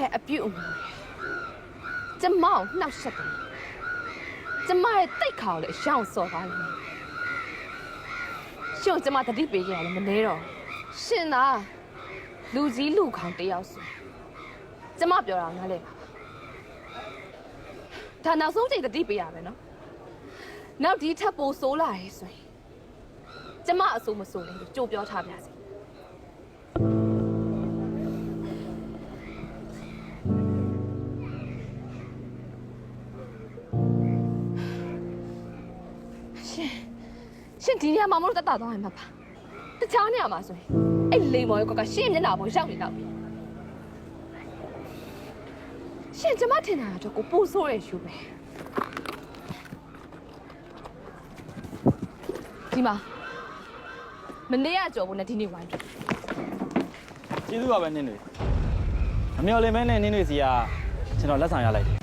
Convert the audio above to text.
ရဲ့အပြုတ်အမူကျမကိုနှောက်ရှက်တယ်ကျမရဲ့တိတ်ခါကိုလည်းအရှောင်စော်သွားတယ်ရှင်ကျမတတိပေးကြရတယ်မနေတော့ရှင်သာလူကြီးလူခေါင်တယောက်ဆိုကျမပြောတာနားလဲဒါနောက်ဆုံးချိန်တတိပေးရမယ်နော်နောက်ဒီထပ်ပိုဆိုးလာရဲဆိုရင်ကျမအဆိုးမဆိုးလဲကြိုပြောထားပြစီရှင်ဒီနေရာမှာမလို့တက်တာသွားရင်မပါတခြားနေရာမှာဆိုရင်အဲ့လိမ်မော်ရဲ့ကောကရှင်မျက်နှာပေါ်ရောက်နေတော့ပြီရှင်ကျမထင်တာတော့ကိုပို့ဆိုးရယူပဲဒီမှာမနေ့ကကြော်ဖို့နဲ့ဒီနေ့ဝိုင်းတယ် ကျေးဇူးပါပဲနင်းတွေအမျော်လင့်မဲနဲ့နင်းတွေစီကကျွန်တော်လက်ဆောင်ရလိုက်တယ်